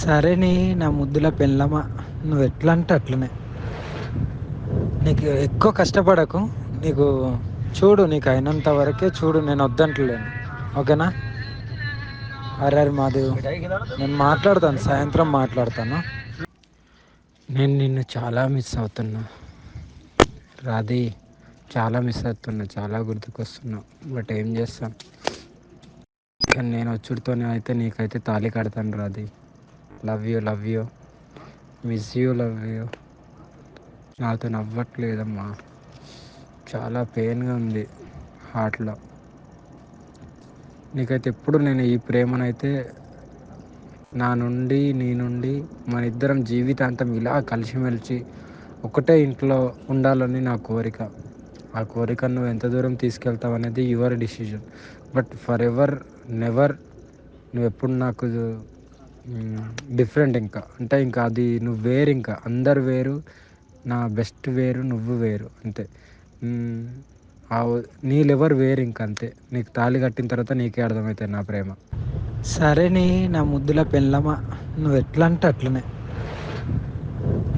సరే నా ముద్దుల పెళ్ళమా, నువ్వు ఎట్లా అంటే అట్లనే. నీకు ఎక్కువ కష్టపడకు. నీకు చూడు, నీకు అయినంత వరకే చూడు, నేను వద్దంటలేను. ఓకేనా? అరే మాధవ్, నేను మాట్లాడతాను, సాయంత్రం మాట్లాడతాను. నేను నిన్ను చాలా మిస్ అవుతున్నా రాధి, చాలా మిస్ అవుతున్నా, చాలా గుర్తుకొస్తున్నా. బట్ ఏం చేస్తాం, కానీ నేను వచ్చుడితోనే అయితే నీకైతే తాళి కడతాను Radhi. Love you, love you, miss you, love you. నాతో నవ్వట్లేదమ్మా, చాలా పెయిన్గా ఉంది హార్ట్లో. నీకైతే ఎప్పుడు నేను ఈ ప్రేమనైతే నీ నుండి మన ఇద్దరం జీవితాంతం ఇలా కలిసిమెలిసి ఒకటే ఇంట్లో ఉండాలని నా కోరిక. ఆ కోరికను నువ్వు ఎంత దూరం తీసుకెళ్తావు అనేది your decision. But for ever never నువ్వు ఎప్పుడు నాకు డిఫరెంట్. ఇంకా అంటే ఇంకా అది నువ్వు వేరు, ఇంకా అందరు వేరు, నా బెస్ట్ వేరు, నువ్వు వేరు అంతే. మ్, ఆ నీ లెవర్ వేరు, ఇంకా అంతే. నీకు తాళి కట్టిన తర్వాత నీకే అర్థమవుతుంది నా ప్రేమ. సరే నా ముద్దుల పెళ్ళమా, నువ్వు ఎట్లా అంటే అట్లనే.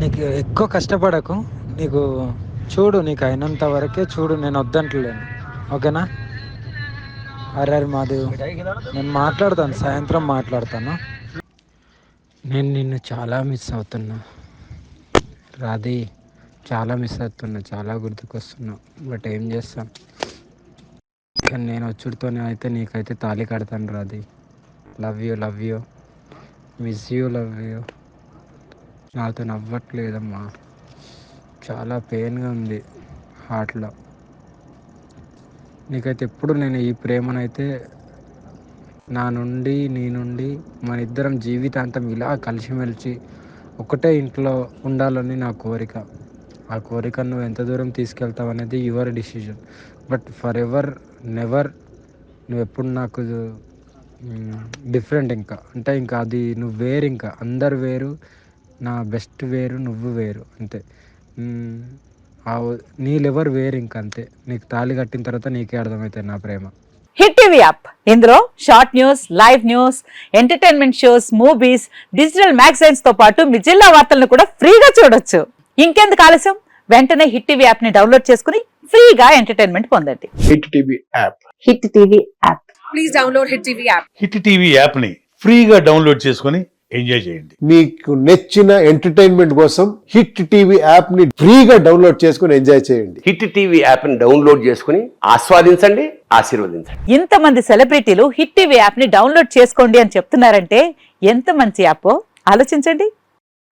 నీకు ఎక్కువ కష్టపడకు. నీకు చూడు, నీకు అయినంత వరకే చూడు, నేను వద్దంటలేను. ఓకేనా? అరే మాధవ్, నేను మాట్లాడతాను, సాయంత్రం మాట్లాడతాను. నేను నిన్ను చాలా మిస్ అవుతున్నా రాధి, చాలా మిస్ అవుతున్నా, చాలా గుర్తుకొస్తున్నా. బట్ ఏం చేస్తాం, కానీ నేను వచ్చుడితోనే అయితే నీకైతే తాళి కడతాను Radhi. Love you, love you, miss you, love you. నాతో నవ్వట్లేదమ్మా, చాలా పెయిన్గా ఉంది హార్ట్లో. నీకైతే ఎప్పుడు నేను ఈ ప్రేమనైతే నీ నుండి మన ఇద్దరం జీవితాంతం ఇలా కలిసిమెలిసి ఒకటే ఇంట్లో ఉండాలని నా కోరిక. ఆ కోరికను నువ్వు ఎంత దూరం తీసుకెళ్తావు అనేది your decision. But for ever never నువ్వు ఎప్పుడు నాకు డిఫరెంట్. ఇంకా అంటే ఇంకా అది నువ్వు వేరు, ఇంకా అందరు వేరు, నా బెస్ట్ వేరు, నువ్వు వేరు అంతే. మ్, ఆ నీ లెవర్ వేరు, ఇంకా అంతే. నీకు తాళి కట్టిన తర్వాత నీకే అర్థమవుతుంది నా ప్రేమ. హిట్ టీవీ యాప్ ఇందులో short news, live news, entertainment shows, movies, digital magazines తో పాటు మీ జిల్లా వార్తలను కూడా ఫ్రీగా చూడొచ్చు. ఇంకెందుకు ఆలస్యం, వెంటనే హిట్ టీవీ యాప్ ని డౌన్లోడ్ చేసుకుని ఫ్రీగా ఎంటర్టైన్మెంట్ పొందండి. Hit TV app. Hit TV app please download hit TV app. Hit TV యాప్ని ఫ్రీగా డౌన్లోడ్ చేసుకొని ఎంజాయ్ చేయండి. మీకు నచ్చిన ఎంటర్టైన్మెంట్ కోసం హిట్ టీవీ యాప్ ని ఫ్రీగా డౌన్లోడ్ చేసుకుని ఎంజాయ్ చేయండి. హిట్ టీవీ యాప్ని డౌన్లోడ్ చేసుకుని ఆస్వాదించండి, ఆశీర్వదించండి. ఇంతమంది సెలబ్రిటీలు హిట్ టీవీ యాప్ ని డౌన్లోడ్ చేసుకోండి అని చెప్తున్నారంటే ఎంత మంచి యాప్ ఆలోచించండి.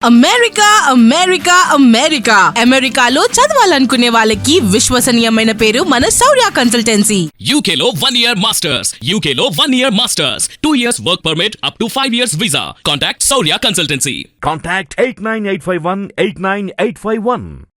అమెరికా అమెరికా అమెరికా అమెరికాలో చదవాలనుకునే వాళ్ళకి విశ్వసనీయమైన పేరు మన శౌర్య కన్సల్టెన్సీ. UK లో 1 year masters. UK లో 1 year masters. 2 years work permit up to 5 years visa. Contact Saurya Consultancy. Contact 89851 89851.